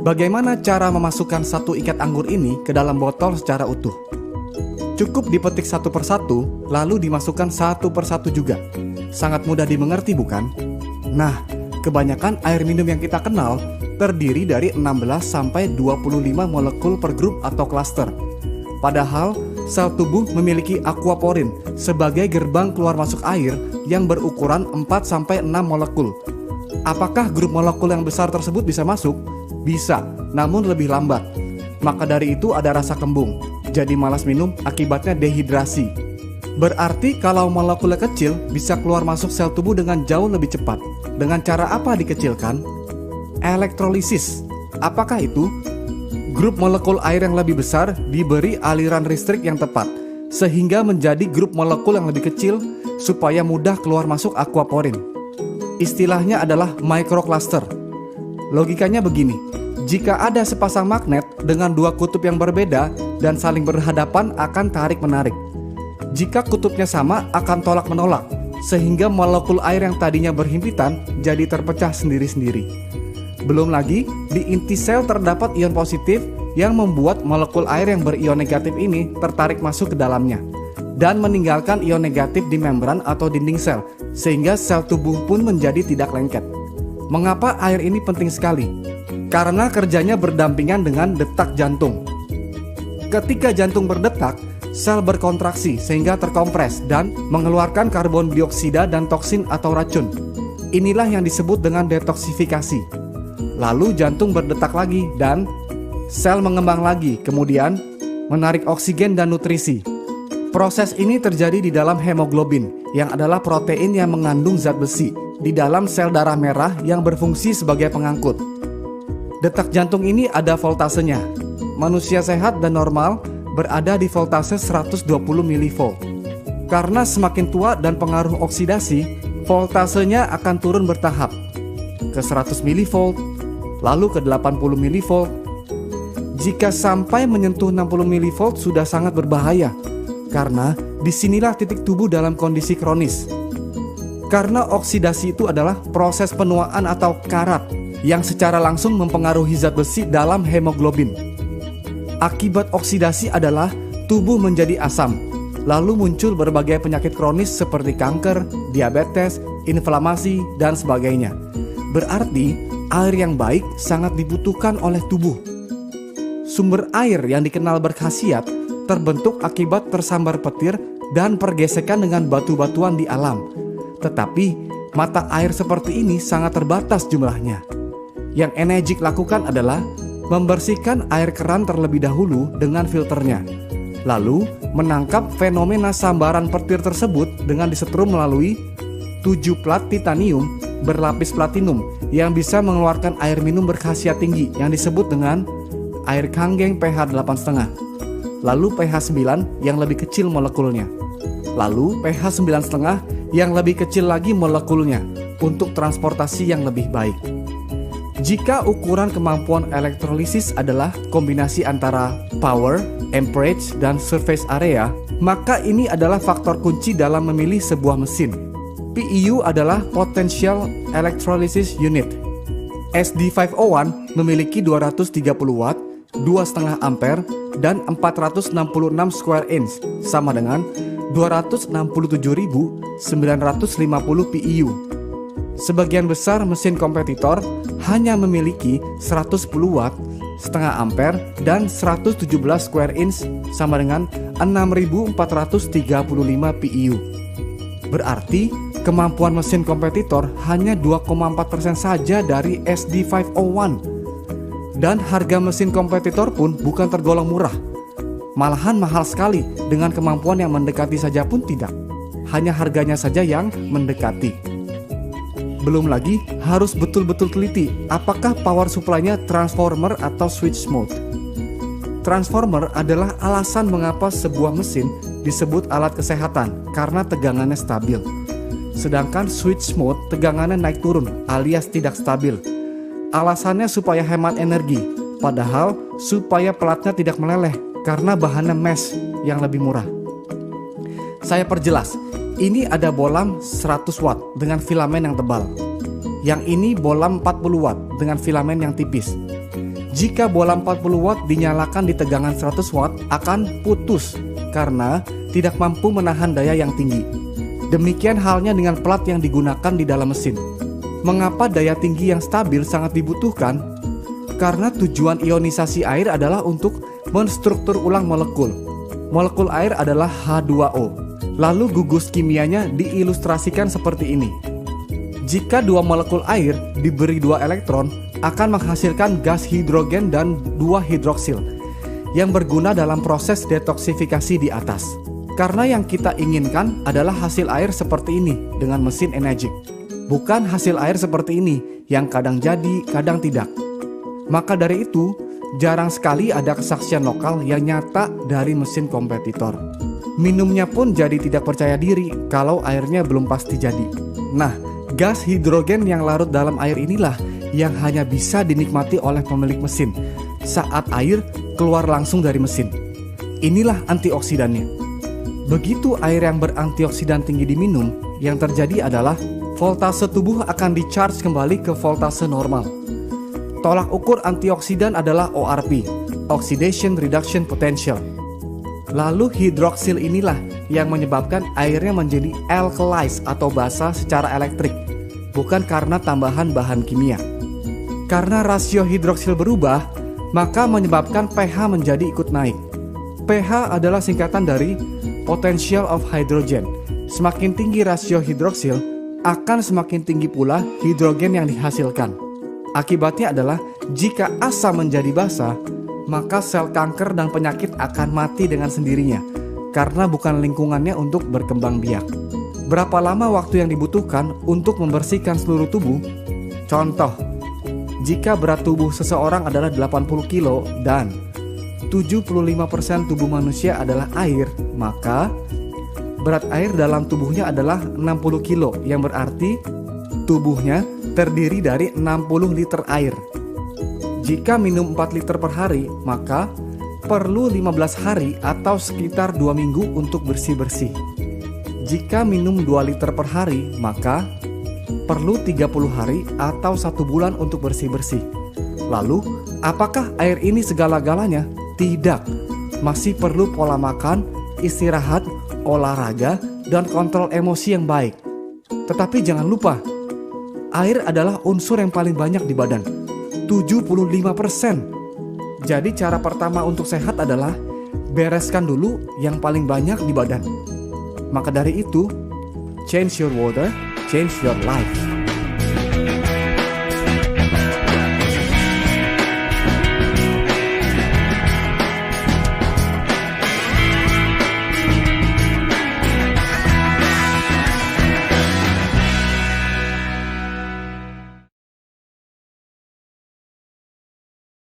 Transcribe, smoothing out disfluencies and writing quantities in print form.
Bagaimana cara memasukkan satu ikat anggur ini ke dalam botol secara utuh? Cukup dipetik satu persatu, lalu dimasukkan satu persatu juga. Sangat mudah dimengerti, bukan? Nah, kebanyakan air minum yang kita kenal terdiri dari 16 sampai 25 molekul per grup atau klaster. Padahal, sel tubuh memiliki aquaporin sebagai gerbang keluar masuk air yang berukuran 4 sampai 6 molekul. Apakah grup molekul yang besar tersebut bisa masuk? Bisa, namun lebih lambat. Maka dari itu ada rasa kembung, jadi malas minum akibatnya dehidrasi. Berarti kalau molekulnya kecil bisa keluar masuk sel tubuh dengan jauh lebih cepat. Dengan cara apa dikecilkan? Elektrolisis. Apakah itu? Grup molekul air yang lebih besar diberi aliran listrik yang tepat, sehingga menjadi grup molekul yang lebih kecil supaya mudah keluar masuk aquaporin. Istilahnya adalah microcluster. Logikanya begini, jika ada sepasang magnet dengan dua kutub yang berbeda dan saling berhadapan akan tarik-menarik. Jika kutubnya sama akan tolak-menolak, sehingga molekul air yang tadinya berhimpitan jadi terpecah sendiri-sendiri. Belum lagi, di inti sel terdapat ion positif yang membuat molekul air yang berion negatif ini tertarik masuk ke dalamnya dan meninggalkan ion negatif di membran atau dinding sel, sehingga sel tubuh pun menjadi tidak lengket. Mengapa air ini penting sekali? Karena kerjanya berdampingan dengan detak jantung. Ketika jantung berdetak, sel berkontraksi sehingga terkompres dan mengeluarkan karbon dioksida dan toksin atau racun. Inilah yang disebut dengan detoksifikasi. Lalu jantung berdetak lagi dan sel mengembang lagi, kemudian menarik oksigen dan nutrisi. Proses ini terjadi di dalam hemoglobin, yang adalah protein yang mengandung zat besi di dalam sel darah merah yang berfungsi sebagai pengangkut. Detak jantung ini ada voltasenya. Manusia sehat dan normal berada di voltase 120 mV. Karena semakin tua dan pengaruh oksidasi, voltasenya akan turun bertahap ke 100 mV, lalu ke 80 mV. Jika sampai menyentuh 60 mV sudah sangat berbahaya, karena disinilah titik tubuh dalam kondisi kronis. Karena oksidasi itu adalah proses penuaan atau karat yang secara langsung mempengaruhi zat besi dalam hemoglobin. Akibat oksidasi adalah tubuh menjadi asam, lalu muncul berbagai penyakit kronis seperti kanker, diabetes, inflamasi, dan sebagainya. Berarti air yang baik sangat dibutuhkan oleh tubuh. Sumber air yang dikenal berkhasiat terbentuk akibat tersambar petir dan pergesekan dengan batu-batuan di alam. Tetapi mata air seperti ini sangat terbatas jumlahnya. Yang Enegic lakukan adalah membersihkan air keran terlebih dahulu dengan filternya, lalu menangkap fenomena sambaran petir tersebut dengan disetrum melalui 7 plat titanium berlapis platinum yang bisa mengeluarkan air minum berkhasiat tinggi yang disebut dengan air kanggeng pH 8,5, lalu pH 9 yang lebih kecil molekulnya, lalu pH 9,5 yang lebih kecil lagi molekulnya untuk transportasi yang lebih baik. Jika ukuran kemampuan elektrolisis adalah kombinasi antara power, amperage, dan surface area, maka ini adalah faktor kunci dalam memilih sebuah mesin. PEU adalah Potential Electrolysis Unit. SD501 memiliki 230 watt, 2,5 ampere, dan 466 square inch, sama dengan 267.950 PEU. Sebagian besar mesin kompetitor hanya memiliki 110 watt, setengah ampere, dan 117 square inch, sama dengan 6.435 PEU. Berarti kemampuan mesin kompetitor hanya 2,4% saja dari SD501. Dan harga mesin kompetitor pun bukan tergolong murah. Malahan mahal sekali, dengan kemampuan yang mendekati saja pun tidak. Hanya harganya saja yang mendekati. Belum lagi harus betul-betul teliti apakah power supply-nya transformer atau switch mode. Transformer adalah alasan mengapa sebuah mesin disebut alat kesehatan karena tegangannya stabil. Sedangkan switch mode tegangannya naik turun alias tidak stabil. Alasannya supaya hemat energi, padahal supaya pelatnya tidak meleleh karena bahannya mesh yang lebih murah. Saya perjelas, ini ada bolam 100 watt dengan filamen yang tebal. Yang ini bolam 40 watt dengan filamen yang tipis. Jika bola 40 watt dinyalakan di tegangan 100 watt akan putus karena tidak mampu menahan daya yang tinggi. Demikian halnya dengan plat yang digunakan di dalam mesin. Mengapa daya tinggi yang stabil sangat dibutuhkan? Karena tujuan ionisasi air adalah untuk menstruktur ulang molekul. Molekul air adalah H2O. Lalu gugus kimianya diilustrasikan seperti ini. Jika dua molekul air diberi 2 elektron, akan menghasilkan gas hidrogen dan 2 hidroksil yang berguna dalam proses detoksifikasi di atas. Karena yang kita inginkan adalah hasil air seperti ini dengan mesin Enegic, bukan hasil air seperti ini yang kadang jadi, kadang tidak. Maka dari itu, jarang sekali ada kesaksian lokal yang nyata dari mesin kompetitor. Minumnya pun jadi tidak percaya diri kalau airnya belum pasti jadi. Nah, gas hidrogen yang larut dalam air inilah yang hanya bisa dinikmati oleh pemilik mesin saat air keluar langsung dari mesin. Inilah antioksidannya. Begitu air yang berantioksidan tinggi diminum, yang terjadi adalah voltase tubuh akan di-charge kembali ke voltase normal. Tolak ukur antioksidan adalah ORP, Oxidation Reduction Potential. Lalu hidroksil inilah yang menyebabkan airnya menjadi alkalized atau basa secara elektrik, bukan karena tambahan bahan kimia. Karena rasio hidroksil berubah, maka menyebabkan pH menjadi ikut naik. pH adalah singkatan dari potential of hydrogen. Semakin tinggi rasio hidroksil, akan semakin tinggi pula hidrogen yang dihasilkan. Akibatnya adalah jika asam menjadi basa, maka sel kanker dan penyakit akan mati dengan sendirinya karena bukan lingkungannya untuk berkembang biak. Berapa lama waktu yang dibutuhkan untuk membersihkan seluruh tubuh? Contoh, jika berat tubuh seseorang adalah 80 kilo dan 75% tubuh manusia adalah air, maka berat air dalam tubuhnya adalah 60 kilo, yang berarti tubuhnya terdiri dari 60 liter air. Jika minum 4 liter per hari, maka perlu 15 hari atau sekitar 2 minggu untuk bersih-bersih. Jika minum 2 liter per hari, maka perlu 30 hari atau 1 bulan untuk bersih-bersih. Lalu, apakah air ini segala-galanya? Tidak. Masih perlu pola makan, istirahat, olahraga, dan kontrol emosi yang baik. Tetapi jangan lupa, air adalah unsur yang paling banyak di badan, 75%. Jadi cara pertama untuk sehat adalah bereskan dulu yang paling banyak di badan. Maka dari itu, change your water, change your life.